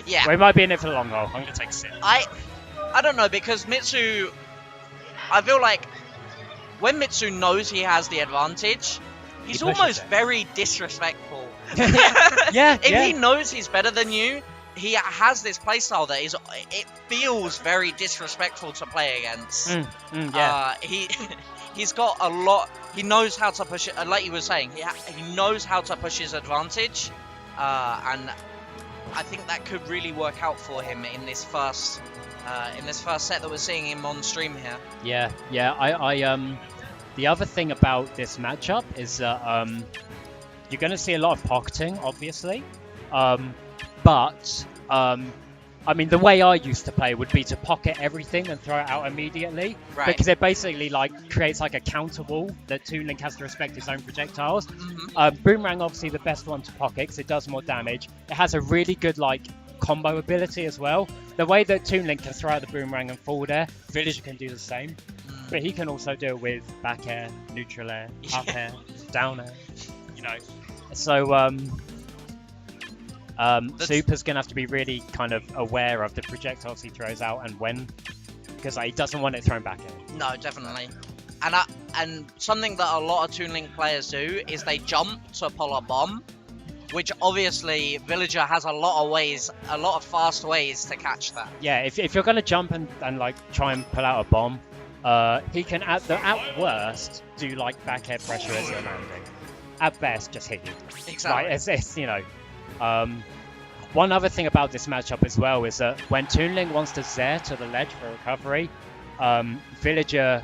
Yeah. We might be in it for the long haul. I'm gonna take a sip. I don't know, because Mitsu, I feel like when Mitsu knows he has the advantage, he's pushes almost it. very disrespectful. Yeah, If yeah. he knows he's better than you, he has this playstyle that it feels very disrespectful to play against. Yeah. He's got a lot. He knows how to push it. Like you were saying, he knows how to push his advantage, and I think that could really work out for him in this first set that we're seeing him on stream here. Yeah. I the other thing about this matchup is that you're going to see a lot of pocketing, obviously, but I mean, the way I used to play would be to pocket everything and throw it out immediately, Right. because it basically like creates like a counter wall that Toon Link has to respect his own projectiles. Boomerang, obviously the best one to pocket because it does more damage. It has a really good like combo ability as well. The way that Toon Link can throw out the boomerang and forward air, Villager can do the same, but he can also do it with back air, neutral air, up air, down air. You know, so Soopah's gonna have to be really kind of aware of the projectiles he throws out and when, because like, he doesn't want it thrown back at him. No, definitely. And something that a lot of Toon Link players do is they jump to pull a bomb, which obviously Villager has a lot of fast ways to catch that. Yeah, if you're gonna jump and like try and pull out a bomb, he can at worst do like back air pressure as you're landing. At best, just hit you. Exactly. Like, it's you know. One other thing about this matchup as well is that when Toon Link wants to zare to the ledge for recovery, Villager,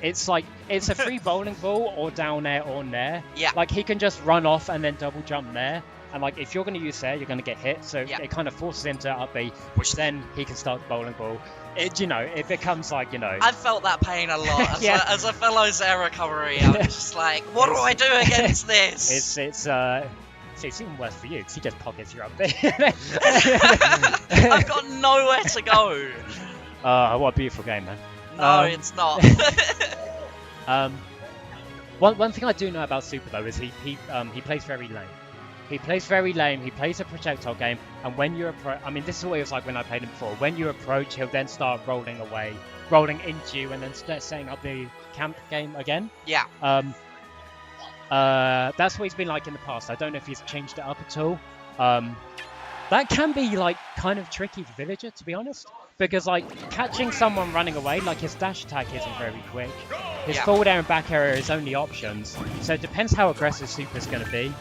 it's a free bowling ball or down air or nair. Yeah. Like he can just run off and then double jump nair, and like if you're going to use air, you're going to get hit. So it kind of forces him to up B, which then he can start the bowling ball. It becomes like, I've felt that pain a lot as a fellow Zare recovery. I'm just like, what do I do against this? It's even worse for you because he just pockets you up there. I've got nowhere to go. What a beautiful game, man. No, it's not. One thing I do know about Soopah though is he plays very lame. He plays very lame. He plays a projectile game, and when you approach, I mean, this is what it was like when I played him before. When you approach, he'll then start rolling away, rolling into you, and then start setting up the camp game again. Yeah. That's what he's been like in the past. I don't know if he's changed it up at all. That can be like kind of tricky for Villager, to be honest, because like catching someone running away, like his dash attack isn't very quick. His forward air and back air are his only options, so it depends how aggressive Soopah's going to be.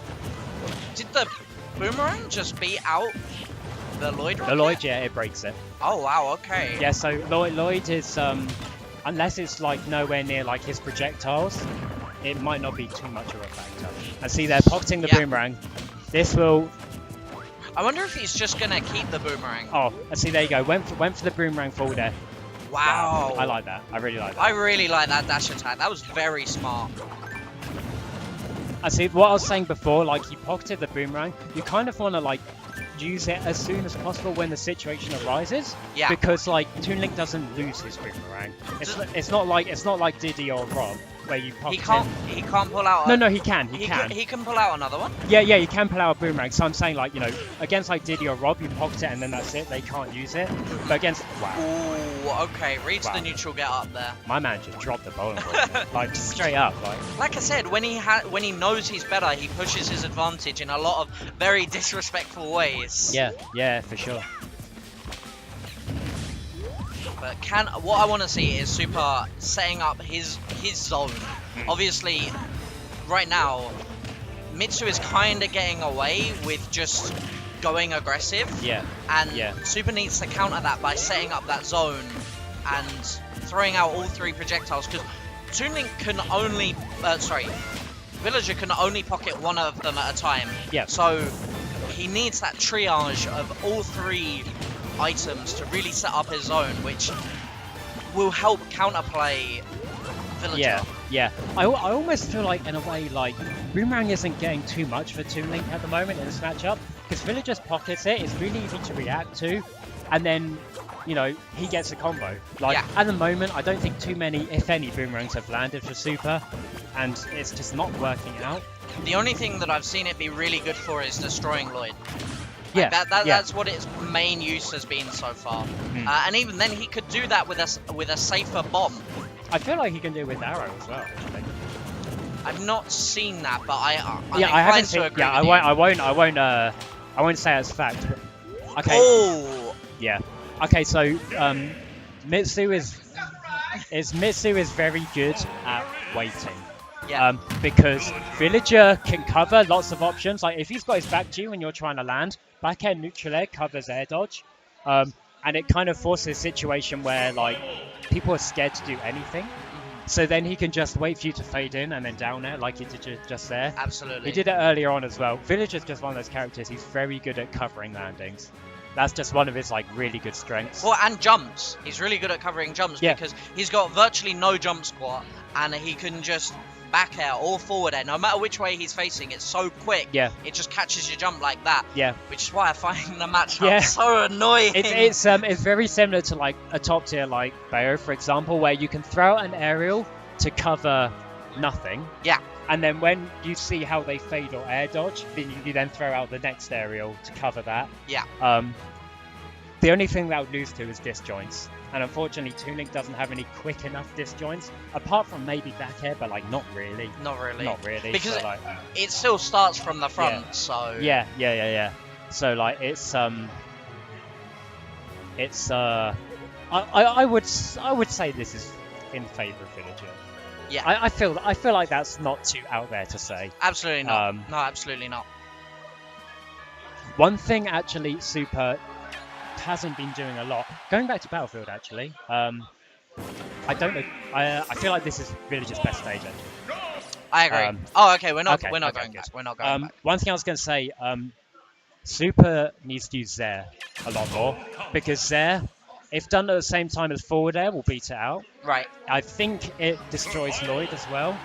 Did the boomerang just beat out the Lloyd rocket? The Lloyd, yeah, it breaks it. Oh wow, okay. Yeah, so Lloyd is unless it's like nowhere near like his projectiles, it might not be too much of a factor. And see, they're pocketing the boomerang. This will. I wonder if he's just gonna keep the boomerang. Oh, and see, there you go. Went for the boomerang forward air. Wow. I like that. I really like that. I really like that dash attack. That was very smart. I see. What I was saying before, like you pocketed the boomerang, you kind of want to like use it as soon as possible when the situation arises. Yeah. Because like Toon Link doesn't lose his boomerang. It's not like Diddy or Rob where you pocket. He can't pull out. No, he can. He can pull out another one. Yeah, you can pull out a boomerang. So I'm saying, like, you know, against like Diddy or Rob, you pocket it and then that's it. They can't use it. But against Ooh, okay. Reach the neutral, get up there. My man just dropped the bowling ball, like straight up, Like I said, when he knows he's better, he pushes his advantage in a lot of very disrespectful ways. Yeah, for sure. But what I want to see is Soopah setting up his zone. Obviously, right now, Mitsu is kind of getting away with just going aggressive. Yeah. And Soopah needs to counter that by setting up that zone and throwing out all three projectiles, because Toon Link can only, Villager can only pocket one of them at a time. Yeah. So he needs that triage of all three items to really set up his zone, which will help counterplay Villager. Yeah. I almost feel like, in a way, like Boomerang isn't getting too much for Toon Link at the moment in this matchup, because Villager's pockets it. It's really easy to react to, and then, you know, he gets a combo. Like at the moment, I don't think too many, if any, boomerangs have landed for Soopah, and it's just not working out. The only thing that I've seen it be really good for is destroying Lloyd. Like that's what its main use has been so far. And even then, he could do that with a safer bomb. I feel like he can do it with arrow as well. Actually. I've not seen that, but I haven't seen. agree Yeah, with I won't say it's fact. But, okay. Oh. Yeah. Okay, so Mitsu is very good at waiting. Yeah. Because Villager can cover lots of options. Like if he's got his back to you and you're trying to land, back air neutral air covers air dodge, and it kind of forces a situation where like people are scared to do anything. So then he can just wait for you to fade in and then down air like he did just there. Absolutely. He did it earlier on as well. Villager's just one of those characters. He's very good at covering landings. That's just one of his like really good strengths. Well, and jumps. He's really good at covering jumps because he's got virtually no jump squat, and he can just back air or forward air. No matter which way he's facing, it's so quick. Yeah. It just catches your jump like that. Yeah. Which is why I find the matchup so annoying. It's very similar to like a top tier like Bayo, for example, where you can throw out an aerial to cover nothing. Yeah. And then when you see how they fade or air dodge, then you then throw out the next aerial to cover that. Yeah. The only thing that would lose to is disjoints. And unfortunately, Toon Link doesn't have any quick enough disjoints, apart from maybe back air, but like not really. Not really. Because so, it still starts from the front, so... Yeah. So like I would say this is in favour of Villager. Yeah. I feel like that's not too out there to say. Absolutely not. No, absolutely not. One thing actually Soopah hasn't been doing a lot. Going back to Battlefield actually, I don't know. I feel like this is Villager's best stage actually. I agree. Okay, we're not going back. We're not going back. One thing I was going to say, Soopah needs to use Zair a lot more because Zair, if done at the same time as forward air, will beat it out. Right. I think it destroys Lloyd as well.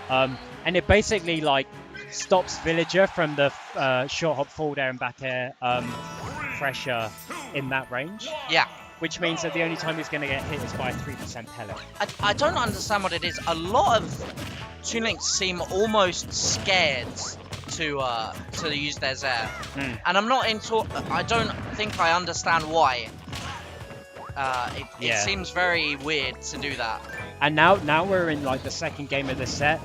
And it basically like stops Villager from the short hop forward air and back air pressure in that range. Yeah. Which means that the only time he's going to get hit is by a 3% pellet. I don't understand what it is. A lot of Toon Links seem almost scared to use their Zair. And I'm not into. I don't think I understand why. It seems very weird to do that. And now we're in like the second game of the set.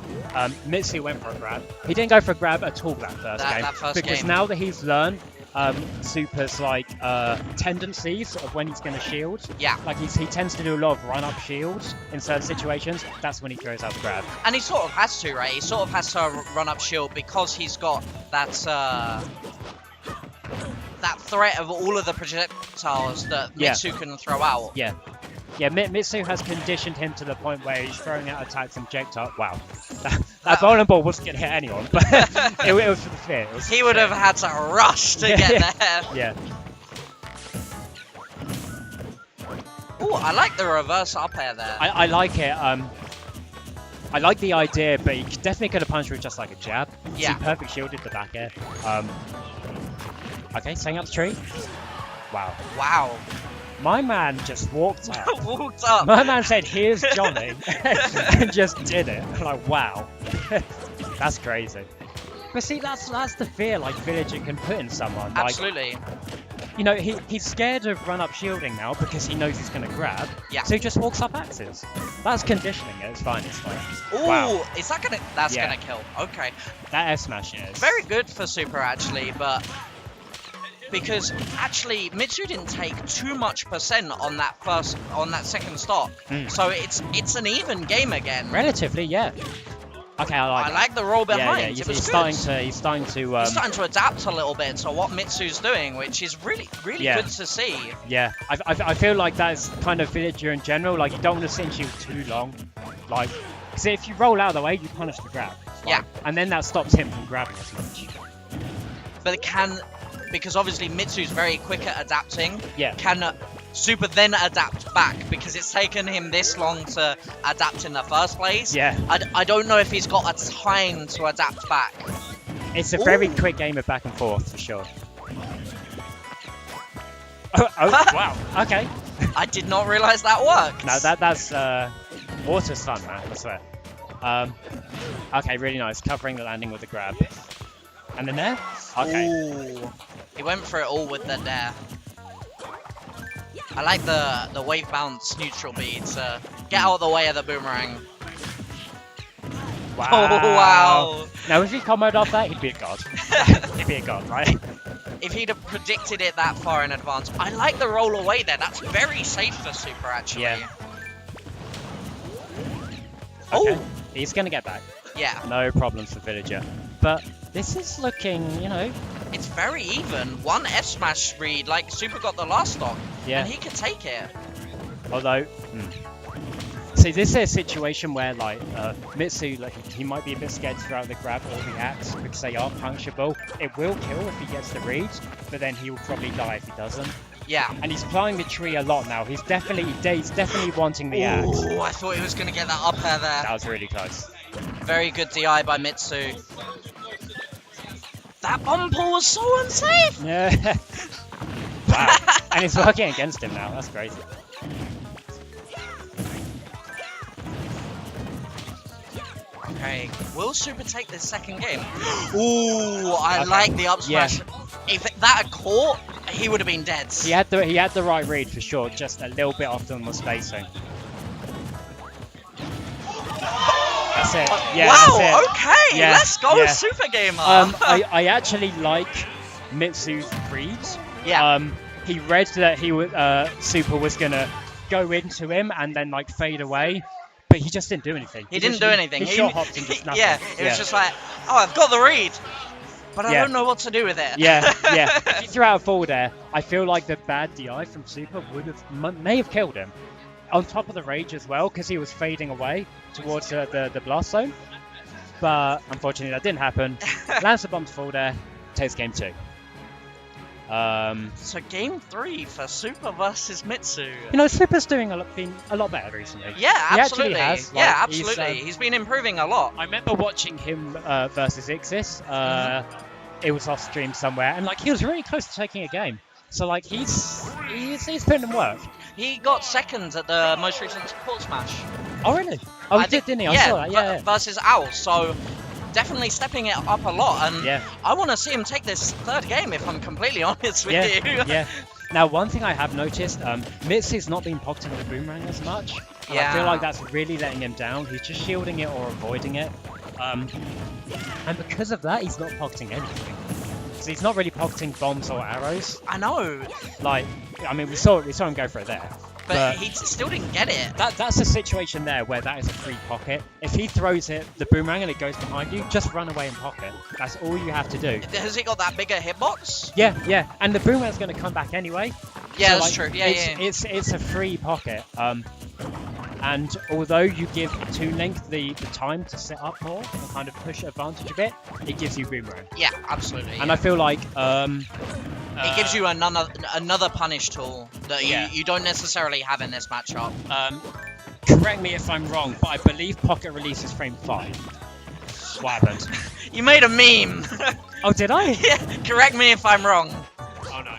Mitsu went for a grab. He didn't go for a grab at all that first game. Because now that he's learned Soopah's like tendencies of when he's going to shield. Yeah. Like he tends to do a lot of run-up shields in certain situations. That's when he throws out the grab. And he sort of has to, right? He sort of has to run up shield because he's got that that threat of all of the projectiles that Mitsu can throw out. Yeah. Mitsu has conditioned him to the point where he's throwing out attacks and projectile. Wow. That bowling ball wasn't going to hit anyone, but it was for the fear. He would have had to rush to get there. Yeah. Ooh, I like the reverse up air there. I like it. I like the idea, but he definitely could have punched with just like a jab. Yeah. He perfect shielded the back air. Okay, setting up the tree. Wow. My man just walked up. Walked up. My man said, "Here's Johnny," and just did it. I'm like, wow, that's crazy. But see, that's the fear like Villager can put in someone. Like, absolutely. You know, he's scared of run-up shielding now because he knows he's going to grab. Yeah. So he just walks up axes. That's conditioning it. It's fine. Ooh, wow. Is that gonna? That's gonna kill. Okay. That F smash is very good for Soopah actually, but. Because actually Mitsu didn't take too much percent on that second stock, so it's an even game again. Relatively, yeah. Okay, I like the roll behind. Yeah. It was he's starting to adapt a little bit to what Mitsu's doing, which is really good to see. Yeah, I feel like that's kind of Villager in general. Like you don't want to sit and shield too long, like because if you roll out of the way, you punish the grab. Yeah, and then that stops him from grabbing as much. But it can. Because obviously Mitsu's very quick at adapting. Yeah. Can Soopah then adapt back because it's taken him this long to adapt in the first place? Yeah. I don't know if he's got a time to adapt back. It's a very quick game of back and forth for sure. Oh wow. Okay. I did not realise that worked. No, that's water's fun, man. I swear. Okay, really nice. Covering the landing with the grab. And then there? Okay. Ooh. He went for it all with the dare. I like the wave bounce neutral beats. Get out of the way of the boomerang. Wow. Oh, wow. Now, if he comboed off that, he'd be a god. He'd be a god, right? If he'd have predicted it that far in advance. I like the roll away there. That's very safe for Soopah, actually. Yeah. Oh! Okay. He's going to get back. Yeah. No problems for Villager. But this is looking, you know... It's very even. One F smash read, like Soopah got the last stock. Yeah. And he could take it. Although... See, this is a situation where, like, Mitsu, like, he might be a bit scared to throw out the grab or the axe because they are puncturable. It will kill if he gets the read, but then he will probably die if he doesn't. Yeah. And he's plying the tree a lot now. He's definitely wanting the axe. Oh, I thought he was going to get that up air there. That was really close. Very good DI by Mitsu. That bomb pull was so unsafe! Yeah. Wow. And it's working against him now. That's crazy. Okay, will Soopah take this second game? Ooh, I like the up smash. Yeah. If that had caught, he would have been dead. He had the right read for sure, just a little bit off on the spacing. That's it. Yeah, wow, that's it. Okay, yeah, let's go, yeah. Soopah Gamer. I actually like Mitsu's reads. Yeah. He read that Soopah was gonna go into him and then like fade away. But he just didn't do anything. He didn't do anything. He short hopped and just nothing. Yeah, it was just like, oh, I've got the read, but I don't know what to do with it. Yeah. If he threw out a forward air, I feel like the bad DI from Soopah may have killed him. On top of the rage as well, because he was fading away towards the BlastZone. But unfortunately, that didn't happen. Lands the bomb to forward air, takes game 2. So game 3 for Soopah versus Mitsu. You know, Soopah's been a lot better recently. Yeah, absolutely. He actually has. Yeah, absolutely. He's been improving a lot. I remember watching him versus Ixis. It was off stream somewhere, and like he was really close to taking a game. So like he's putting in work. He got second at the most recent support smash. Oh really? Oh, he didn't he? I saw that. Yeah. Versus Owl. So. Definitely stepping it up a lot, and I want to see him take this third game, if I'm completely honest with you. Yeah. Now, one thing I have noticed, Mitsu's not been pocketing the boomerang as much. And I feel like that's really letting him down. He's just shielding it or avoiding it. And because of that, he's not pocketing anything. So he's not really pocketing bombs or arrows. I know. Like, I mean, we saw him go for it there. But he still didn't get it. That's a situation there where that is a free pocket. If he throws it, the boomerang, and it goes behind you, just run away and pocket. That's all you have to do. Has he got that bigger hitbox? Yeah. And the boomerang's going to come back anyway. Yeah, so, that's true. Yeah. It's a free pocket. And although you give Toon Link the time to set up more and kind of push advantage a bit, it gives you boomerang. Yeah, absolutely. And I feel like it gives you another punish tool that you don't necessarily have in this matchup. Correct me if I'm wrong, but I believe pocket release is frame 5. What happened? You made a meme. Oh, did I? Yeah. Correct me if I'm wrong. Oh no.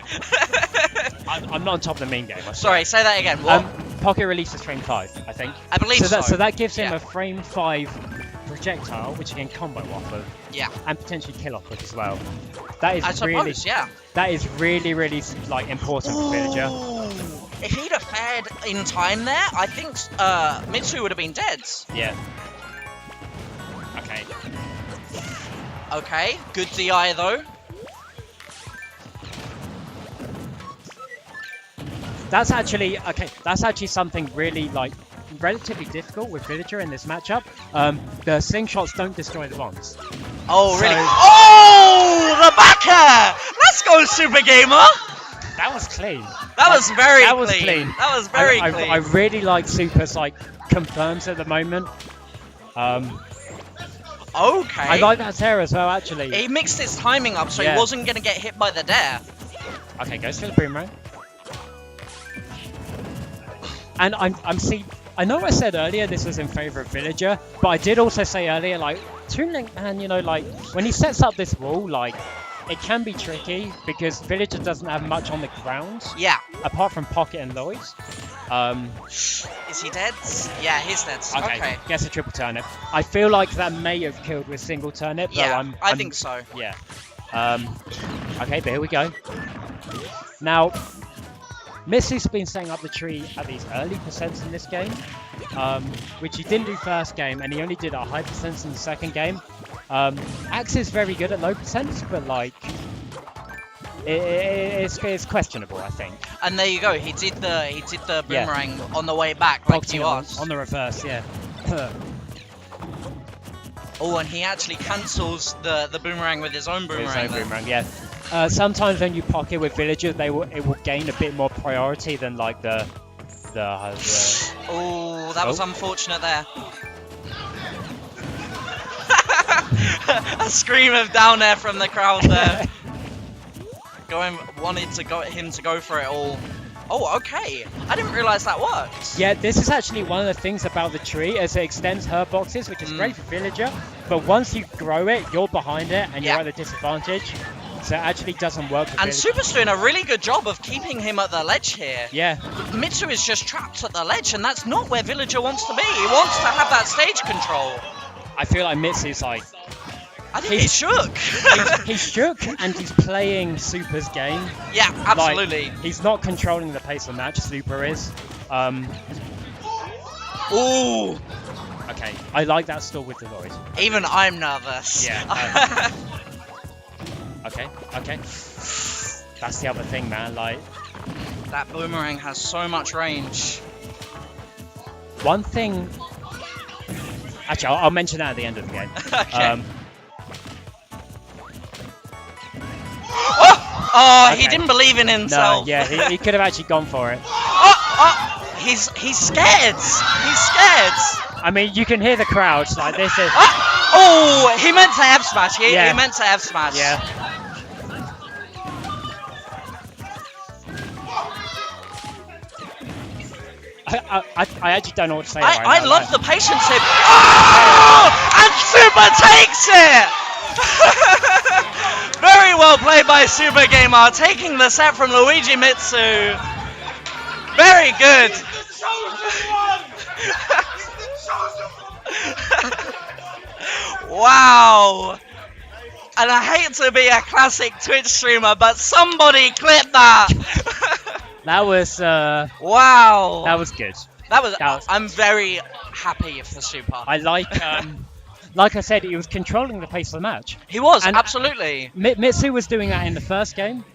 I'm not on top of the meme game. Sorry, say that again. What? Pocket release is frame 5, I think. I believe so. So that gives him a frame 5 projectile, which he can combo off of. Yeah. And potentially kill off of as well. That is That is really like important for Villager. If he'd have fared in time there, I think Mitsu would have been dead. Yeah. Okay, good DI though. That's actually something really like relatively difficult with Villager in this matchup. The slingshots don't destroy the bombs. Oh really? Oh, the backer! Let's go, Soopah Gamer. That was clean. That was very clean. That was very clean. I really like Soopah's like confirms at the moment. Okay. I like that tear as well, actually. He mixed his timing up so he wasn't going to get hit by the dare. Okay, goes for the boomerang. And I know I said earlier this was in favour of Villager, but I did also say earlier, like, Toon Link, man, you know, like, when he sets up this wall, like, it can be tricky because Villager doesn't have much on the ground. Yeah. Apart from Pocket and Lloyd. Is he dead? Yeah, he's dead. Okay. Gets a triple turnip. I feel like that may have killed with single turnip. Yeah, though I think so. Yeah. Okay, but here we go. Now, Mitsu's been setting up the tree at these early percents in this game, which he didn't do first game, and he only did at high percents in the second game. Axe is very good at low percents, but like, it's questionable, I think. And there you go. He did the boomerang on the way back, like you asked. On the reverse, yeah. Oh, and he actually cancels the boomerang with his own boomerang. Yeah. Sometimes when you pocket with villagers, it will gain a bit more priority than like the. Oh, that was unfortunate there. A scream of down there from the crowd there. Wanted him to go for it all. Oh, okay. I didn't realise that worked. Yeah, this is actually one of the things about the tree, as it extends her boxes, which is great for villager. But once you grow it, you're behind it, and you're at a disadvantage. So it actually doesn't work. And Soopah's doing a really good job of keeping him at the ledge here. Yeah. Mitsu is just trapped at the ledge, and that's not where villager wants to be. He wants to have that stage control. I feel like Mitsu's like. I think he's shook. he's shook, and he's playing Soopah's game. Yeah, absolutely. Like, he's not controlling the pace of the match. Soopah is. Ooh. Okay, I like that stall with the Lloyd. Even I'm nervous. Yeah. Okay. That's the other thing, man. Like, that boomerang has so much range. One thing. Actually, I'll mention that at the end of the game. Okay. Oh, he didn't believe in himself. No, yeah, he could have actually gone for it. He's scared. He's scared. I mean, you can hear the crowd. Like, this is. Oh, he meant to F smash. He meant to F smash. Yeah. I actually don't know what to say. I love the patience here. Oh! And Soopah takes it! Very well played by Soopah Gamer, taking the set from Luigi Mitsu. Very good. Wow. And I hate to be a classic Twitch streamer, but somebody clip that. That was wow. That was good. That was I'm very happy for Soopah. I like I said, he was controlling the pace of the match. He was, absolutely. Mitsu was doing that in the first game.